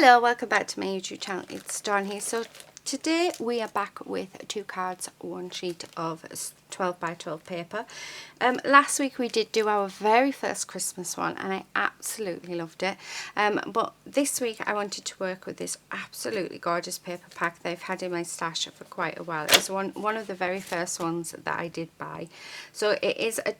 Hello, welcome back to my YouTube channel. It's Dawn here. So today we are back with 2 cards, 1 sheet of 12 by 12 paper. Last week we did do our very first Christmas one and I absolutely loved it. But this week I wanted to work with this absolutely gorgeous paper pack they've had in my stash for quite a while. It's one of the very first ones that I did buy. So it is a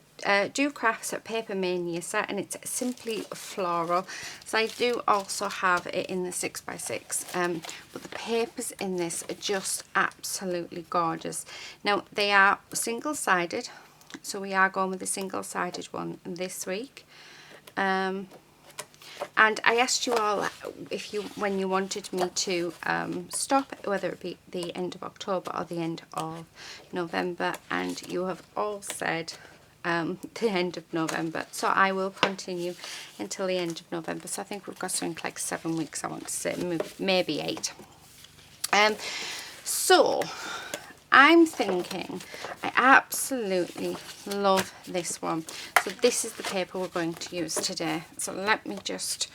Do Crafts Paper Mania set, and it's simply floral. So I do also have it in the 6x6, but the papers in this are just absolutely gorgeous. Now they are single-sided, so we are going with a single-sided one this week. And I asked you all when you wanted me to stop, whether it be the end of October or the end of November, and you have all said the end of November. So I will continue until the end of November. So I think we've got something like 7 weeks, I want to say, maybe 8. So I'm thinking I absolutely love this one. So this is the paper we're going to use today. So let me just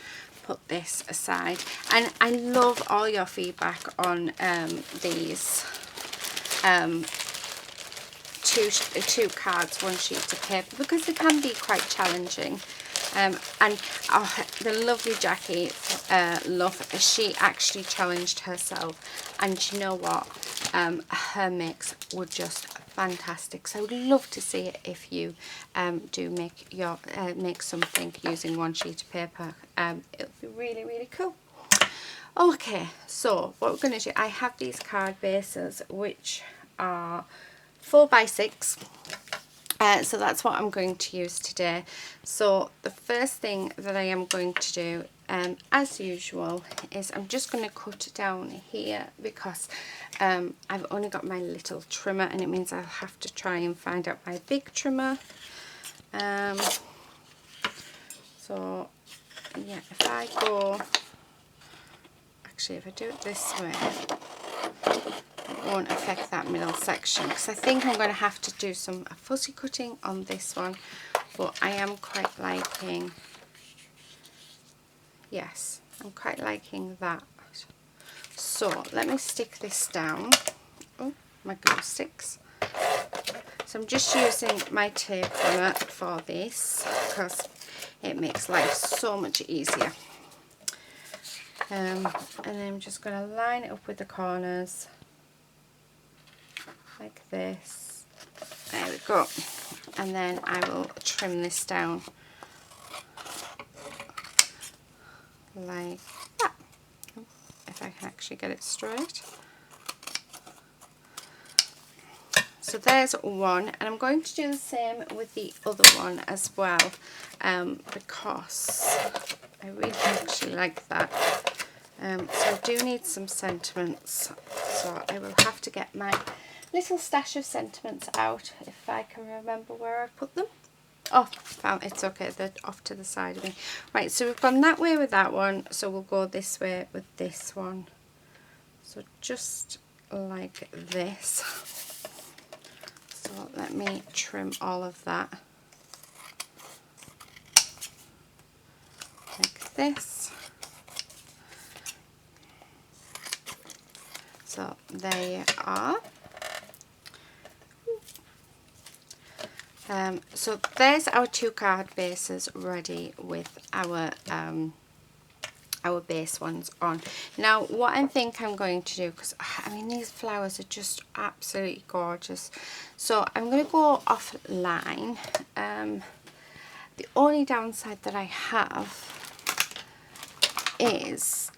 put this aside. And I love all your feedback on these two cards, 1 sheet of paper, because they can be quite challenging. And the lovely Jackie, she actually challenged herself, and you know what, her makes were just fantastic. So I would love to see it if you do make something using 1 sheet of paper. It would be really, really cool. Okay, so what we're going to do, I have these card bases which are 4x6. So that's what I'm going to use today. So the first thing that I am going to do, as usual, is I'm just going to cut down here, because I've only got my little trimmer, and it means I'll have to try and find out my big trimmer. So yeah, if I go, actually if I do it this way, it won't affect that middle section, because I think I'm going to have to do some fussy cutting on this one, but I am quite liking, yes, I'm quite liking that. So let me stick this down. Oh, my glue sticks. So I'm just using my tape runner for this because it makes life so much easier. And then I'm just going to line it up with the corners like this. There we go. And then I will trim this down like that, if I can actually get it straight. So there's one, and I'm going to do the same with the other one as well, because I really actually like that. So I do need some sentiments, so I will have to get my little stash of sentiments out if I can remember where I put them. Oh, found, it's okay, they're off to the side of me. Right, so we've gone that way with that one, so we'll go this way with this one. So just like this. So let me trim all of that like this. So there you are. So there's our 2 card bases ready with our base ones on. Now what I think I'm going to do, because I mean these flowers are just absolutely gorgeous, so I'm going to go offline. The only downside that I have is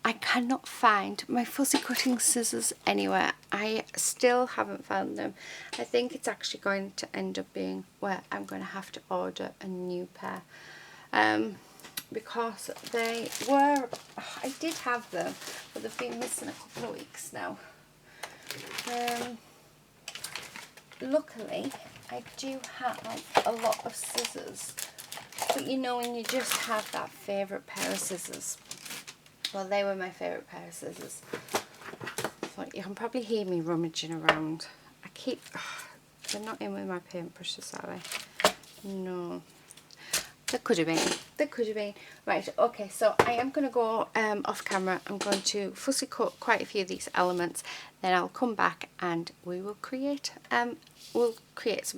I cannot find my fussy cutting scissors anywhere. I still haven't found them. I think it's actually going to end up being where I'm going to have to order a new pair. Because they were, I did have them, but they've been missing a couple of weeks now. Luckily, I do have a lot of scissors, but you know when you just have that favourite pair of scissors. Well, they were my favourite pair of scissors. So you can probably hear me rummaging around. I keep, they're not in with my paintbrushes, are they? No. There could have been. There could have been. Right, okay, so I am going to go off camera. I'm going to fussy cut quite a few of these elements. Then I'll come back and we will create some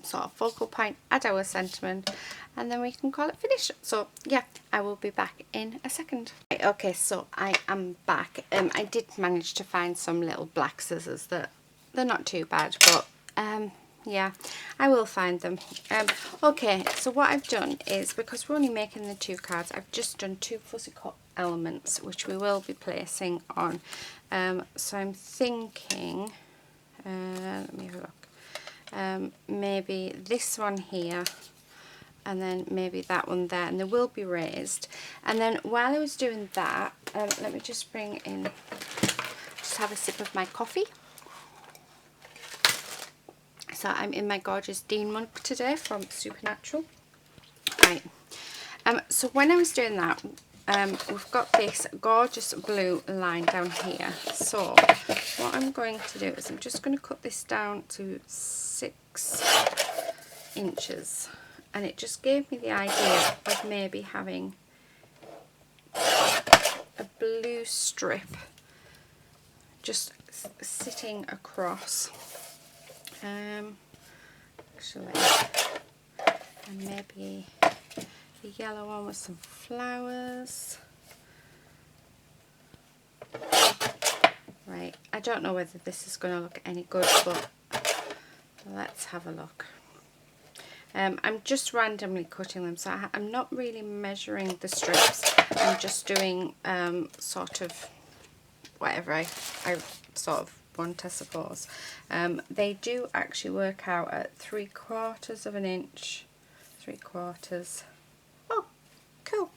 sort of focal point, add our sentiment, and then we can call it finished. So yeah, I will be back in a second. Right, okay, so I am back. I did manage to find some little black scissors that they're not too bad, but yeah, I will find them. Okay, so what I've done is, because we're only making the 2 cards, I've just done 2 fussy cut elements which we will be placing on. So I'm thinking, let me have a look, maybe this one here and then maybe that one there, and they will be raised. And then while I was doing that, let me just bring in, just have a sip of my coffee. So I'm in my gorgeous Dean mug today from Supernatural. Right. So when I was doing that, we've got this gorgeous blue line down here. So what I'm going to do is I'm just going to cut this down to 6 inches. And it just gave me the idea of maybe having a blue strip just sitting across. Actually, and maybe a yellow one with some flowers. Right, I don't know whether this is going to look any good, but let's have a look. I'm just randomly cutting them, so I'm not really measuring the strips. I'm just doing sort of whatever I sort of want, I suppose. They do actually work out at 3/4 of an inch. 3/4. Oh, cool.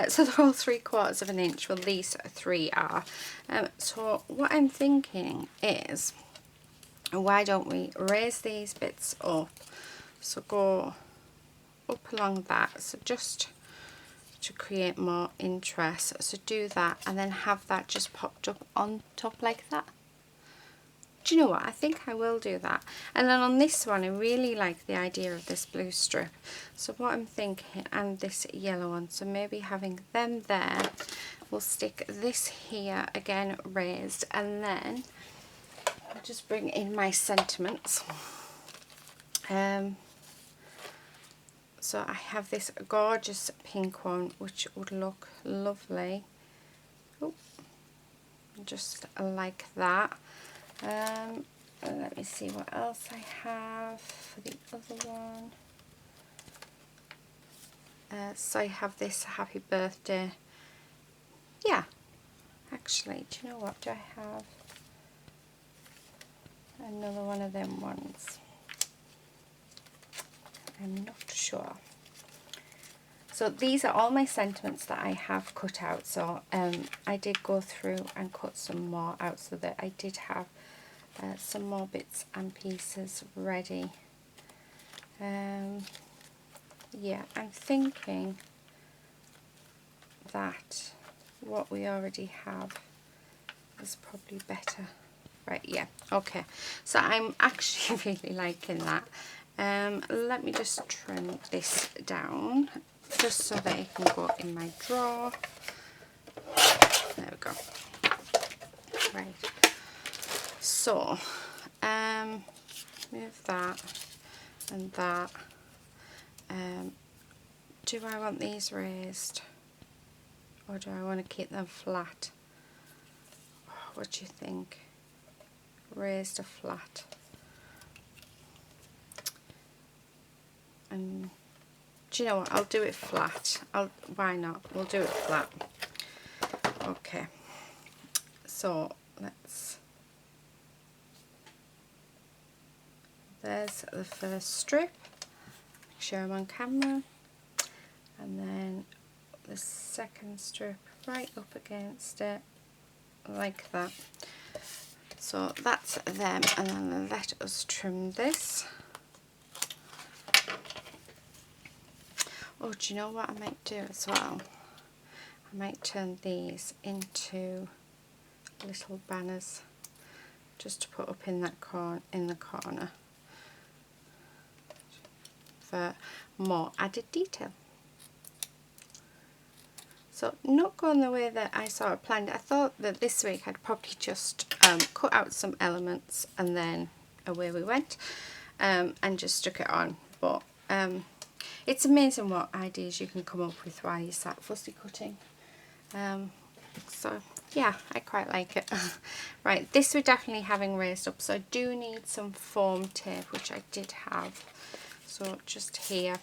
So they're all 3/4 of an inch. Well, these 3 are. So what I'm thinking is, why don't we raise these bits up? So go up along that. So just to create more interest, so do that and then have that just popped up on top like that. Do you know what, I think I will do that. And then on this one I really like the idea of this blue strip, so what I'm thinking, and this yellow one, so maybe having them there, we'll stick this here again raised, and then I'll just bring in my sentiments. So I have this gorgeous pink one which would look lovely. Oh, just like that. Let me see what else I have for the other one. So I have this happy birthday. Yeah, actually, do you know what? Do I have another one of them ones? I'm not sure. So these are all my sentiments that I have cut out. So I did go through and cut some more out, so that I did have some more bits and pieces ready. Yeah, I'm thinking that what we already have is probably better. Right, yeah, okay. So I'm actually really liking that. Let me just trim this down just so that it can go in my drawer. There we go. Right. So, move that and that. Do I want these raised, or do I want to keep them flat? What do you think? Raised or flat? And do you know what? I'll do it flat. Why not? We'll do it flat. Okay. So there's the first strip. Make sure I'm on camera. And then the second strip right up against it, like that. So that's them, and then let us trim this. Oh, do you know what I might do as well? I might turn these into little banners just to put up in that corner for more added detail. So not going the way that I sort of planned. I thought that this week I'd probably just cut out some elements and then away we went, and just stuck it on. But it's amazing what ideas you can come up with while you sat fussy cutting. So yeah, I quite like it. Right, this we're definitely having raised up, so I do need some foam tape, which I did have. So just here.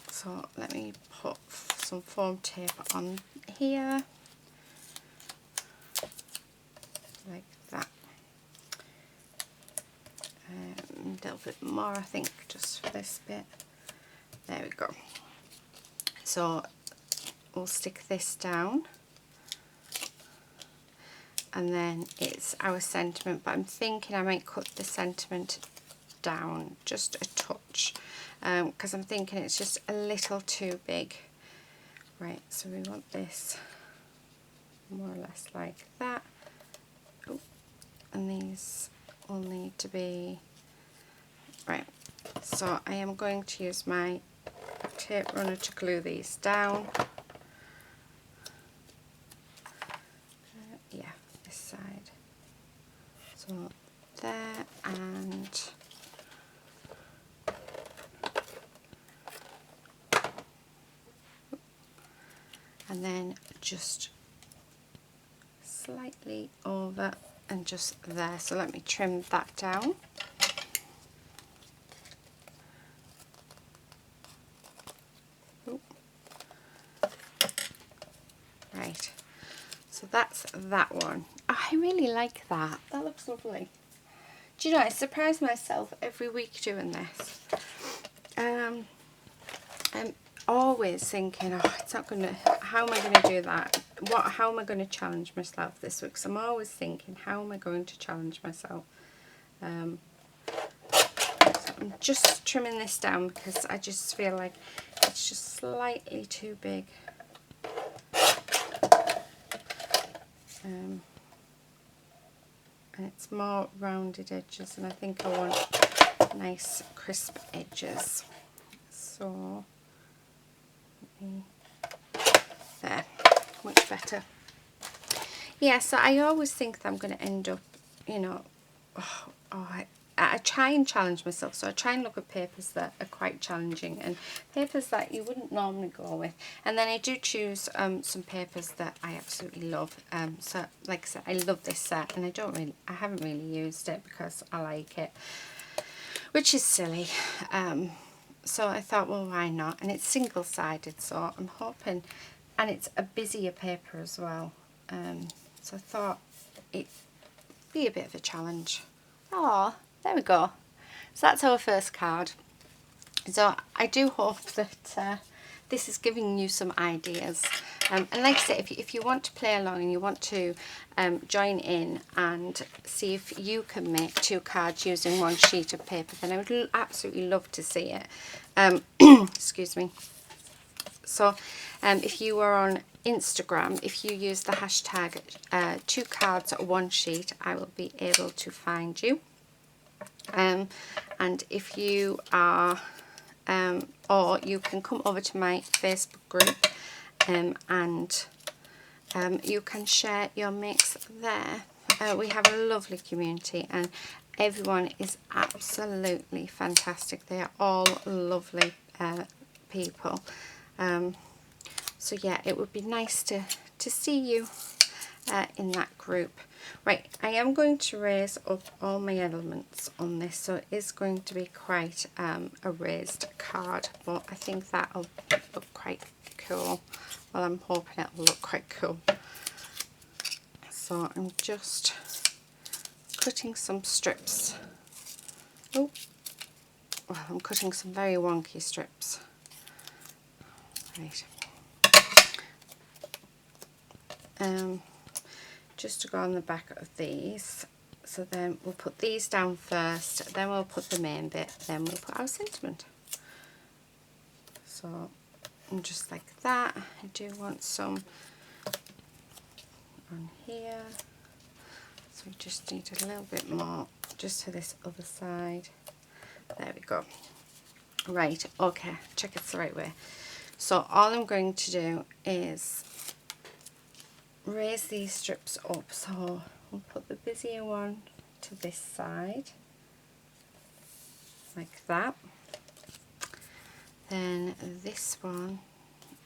So let me put some foam tape on here, like that. A little bit more, I think, just for this bit. There we go. So we'll stick this down, and then it's our sentiment, but I'm thinking I might cut the sentiment down just a touch, because I'm thinking it's just a little too big. Right, so we want this more or less like that. Oh, and these will need to be right. So I am going to use my tape runner to glue these down. Yeah, this side. So there, and then just slightly over and just there. So let me trim that down. Right, so that's that one. Oh, I really like that. That looks lovely. Do you know, I surprise myself every week doing this. I'm always thinking, oh, it's not gonna, how am I gonna do that? How am I gonna challenge myself this week? So I'm always thinking, how am I going to challenge myself? So I'm just trimming this down because I just feel like it's just slightly too big. And it's more rounded edges, and I think I want nice crisp edges. So there, much better. Yeah, so I always think that I'm going to end up, you know, I try and challenge myself, so I try and look at papers that are quite challenging and papers that you wouldn't normally go with, and then I do choose some papers that I absolutely love. So like I said, I love this set, and I haven't really used it because I like it, which is silly. So I thought, well, why not? And it's single-sided, so I'm hoping, and it's a busier paper as well. So I thought it'd be a bit of a challenge. Oh, there we go. So that's our first card. So I do hope that this is giving you some ideas. And like I said, if you want to play along and you want to join in and see if you can make 2 cards using 1 sheet of paper, then I would absolutely love to see it. Excuse me. So if you are on Instagram, if you use the hashtag 2 cards 1 sheet, I will be able to find you. And if you are, or you can come over to my Facebook group, and you can share your makes there. We have a lovely community, and everyone is absolutely fantastic. They are all lovely people. So yeah, it would be nice to see you in that group. Right, I am going to raise up all my elements on this, so it is going to be quite a raised card, but I think that'll look quite cool. Well, I'm hoping it'll look quite cool. So I'm just cutting some strips. Oh, well, I'm cutting some very wonky strips. Right. Just to go on the back of these. So then we'll put these down first, then we'll put the main bit, then we'll put our sentiment. So, and just like that. I do want some on here. So we just need a little bit more just for this other side. There we go. Right, okay, check it's the right way. So all I'm going to do is raise these strips up. So we'll put the busier one to this side, like that. Then this one,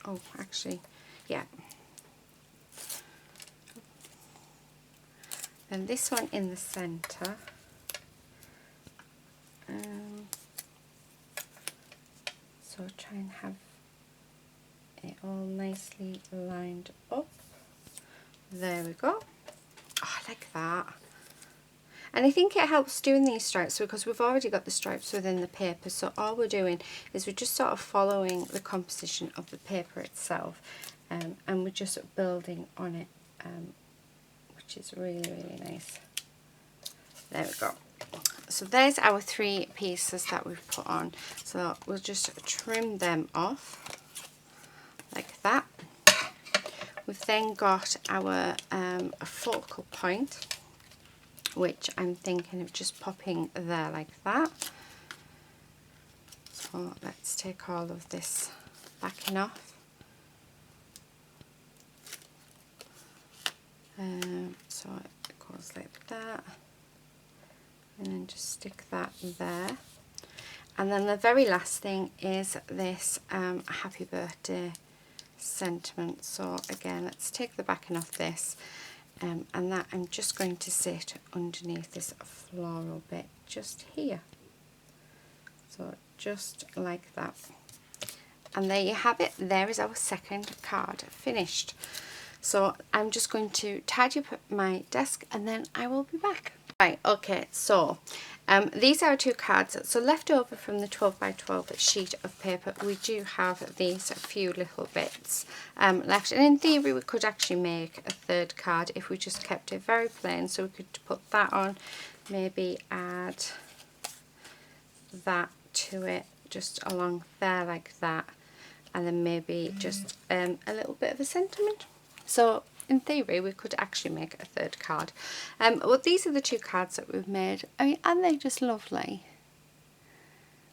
oh actually, yeah. Then this one in the centre. So try and have it all nicely lined up. There we go. Oh, I like that. And I think it helps doing these stripes because we've already got the stripes within the paper, so all we're doing is we're just sort of following the composition of the paper itself, and we're just building on it, which is really, really nice. There we go. So there's our 3 pieces that we've put on. So we'll just trim them off like that. We've then got our focal point, which I'm thinking of just popping there like that. So let's take all of this backing off. So it goes like that. And then just stick that there. And then the very last thing is this happy birthday sentiment. So again, let's take the backing off this, and that I'm just going to sit underneath this floral bit just here. So just like that. And there you have it. There is our second card finished. So I'm just going to tidy up my desk and then I will be back. Right, okay, so these are 2 cards. So left over from the 12 by 12 sheet of paper, we do have these few little bits left. And in theory, we could actually make a 3rd card if we just kept it very plain. So we could put that on, maybe add that to it, just along there like that. And then maybe just a little bit of a sentiment. So in theory, we could actually make a 3rd card. Well, these are the 2 cards that we've made. I mean, aren't they just lovely?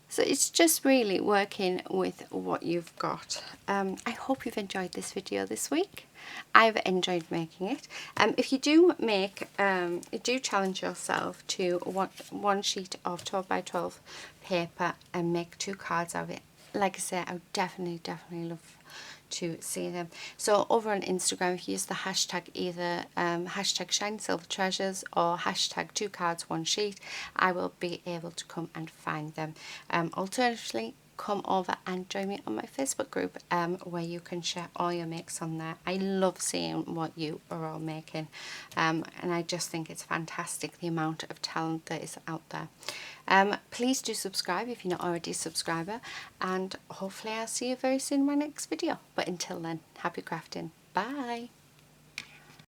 So it's just really working with what you've got. I hope you've enjoyed this video this week. I've enjoyed making it. If you do make, do challenge yourself to one sheet of 12 by 12 paper and make 2 cards of it. Like I say, I would definitely love to see them. So over on Instagram, if you use the hashtag either hashtag shiny silver treasures or hashtag 2 cards 1 sheet, I will be able to come and find them. Alternatively, come over and join me on my Facebook group, where you can share all your makes on there. I love seeing what you are all making, and I just think it's fantastic the amount of talent that is out there. Please do subscribe if you're not already a subscriber, and hopefully I'll see you very soon in my next video. But until then, happy crafting. Bye.